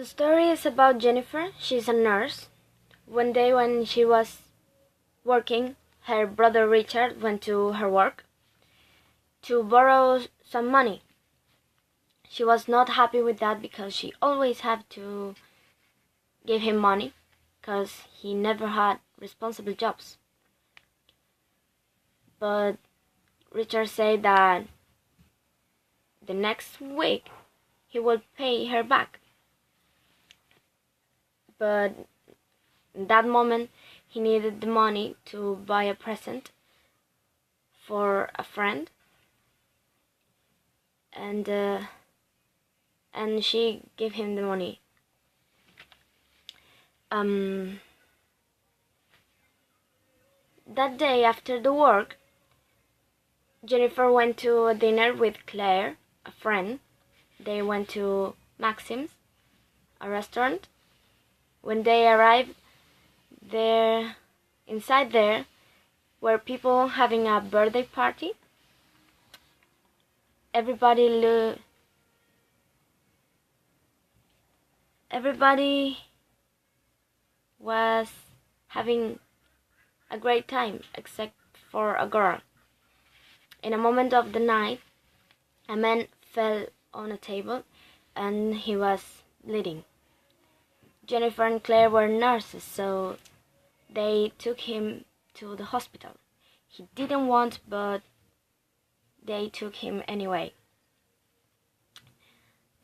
The story is about Jennifer. She's a nurse. One day when she was working, her brother Richard went to her work to borrow some money. She was not happy with that because she always had to give him money because he never had responsible jobs. But Richard said that the next week he would pay her back. But in that moment, he needed the money to buy a present for a friend, and she gave him the money. That day after the work, Jennifer went to a dinner with Claire, a friend. They went to Maxim's, a restaurant. When they arrived inside there were people having a birthday party. Everybody was having a great time except for a girl. In a moment of the night, a man fell on a table and he was bleeding. Jennifer and Claire were nurses, so they took him to the hospital. He didn't want, but they took him anyway.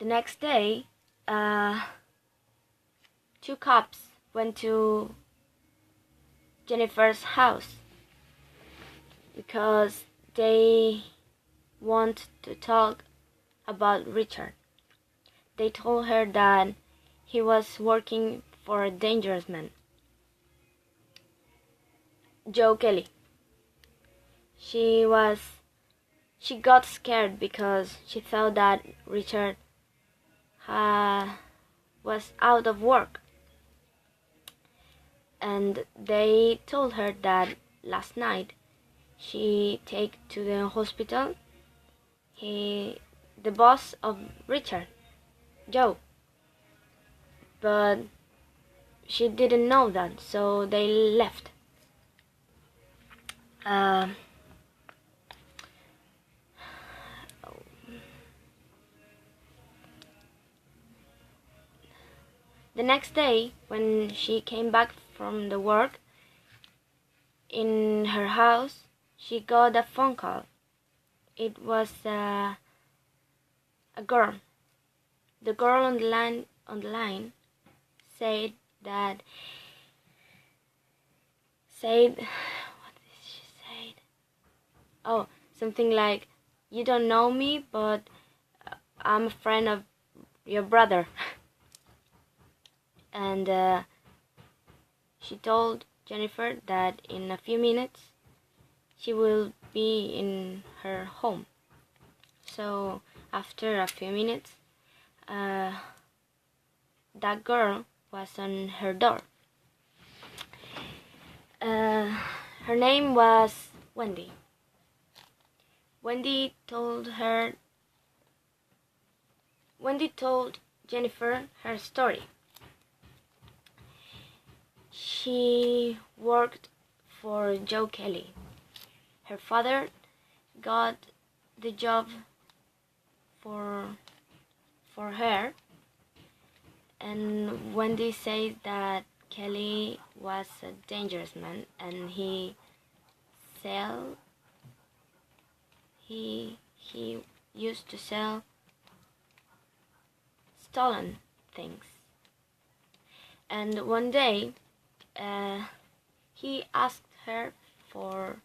The next day, 2 cops went to Jennifer's house because they want to talk about Richard. They told her that he was working for a dangerous man, Joe Kelly. She got scared because she thought that Richard was out of work. And they told her that last night she take to the hospital the boss of Richard, Joe. But she didn't know that, so they left. The next day, when she came back from the work, in her house, she got a phone call. It was a girl. The girl on the line said what did she say? Oh, something like, "You don't know me, but I'm a friend of your brother." And she told Jennifer that in a few minutes she will be in her home. So after a few minutes, that girl was on her door. Her name was Wendy. Wendy told Jennifer her story. She worked for Joe Kelly. Her father got the job for her, and Wendy said that Kelly was a dangerous man and he used to sell stolen things. And one day he asked her for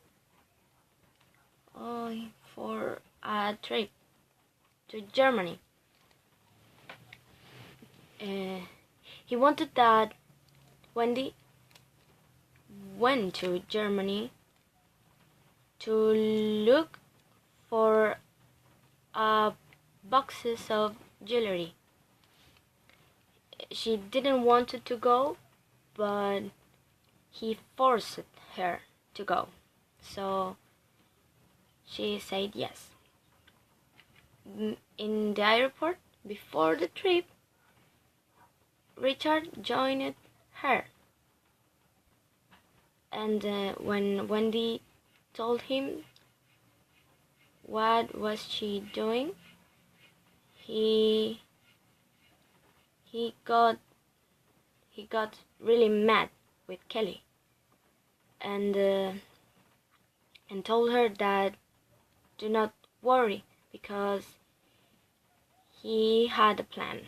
a trip to Germany. He wanted that Wendy went to Germany to look for boxes of jewelry. She didn't want to go, but he forced her to go. So she said yes. In the airport, before the trip, Richard joined her, and when Wendy told him what was she doing, he got really mad with Kelly, and told her that do not worry because he had a plan.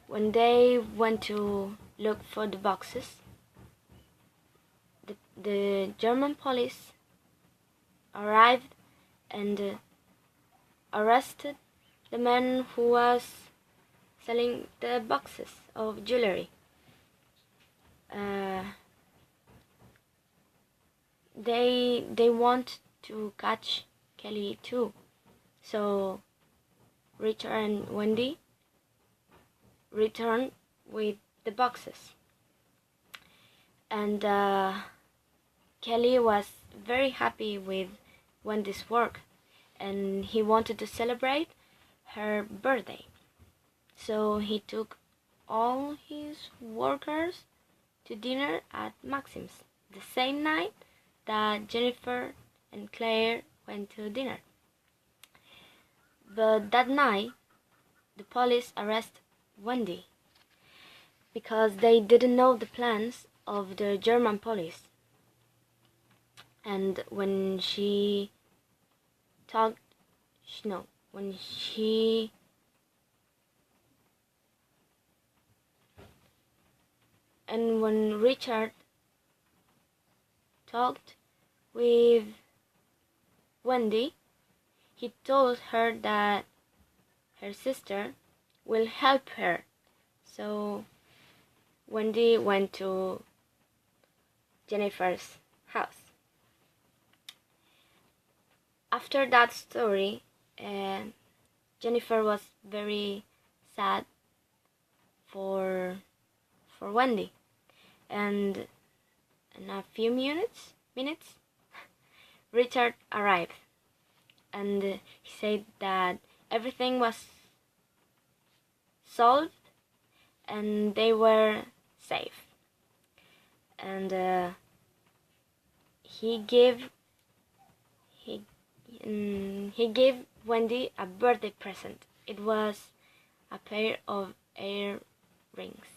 When they went to look for the boxes, the German police arrived and arrested the man who was selling the boxes of jewelry. They want to catch Kelly too, so Richard and Wendy returned with the boxes, and Kelly was very happy with Wendy's work, and he wanted to celebrate her birthday. So he took all his workers to dinner at Maxim's the same night that Jennifer and Claire went to dinner. But that night, the police arrested Wendy because they didn't know the plans of the German police. And when she talked, when Richard talked with Wendy, he told her that her sister will help her. So Wendy went to Jennifer's house. After that story, Jennifer was very sad for Wendy, and in a few minutes, Richard arrived, and he said that everything was solved and they were safe, and he gave Wendy a birthday present. It was a pair of earrings.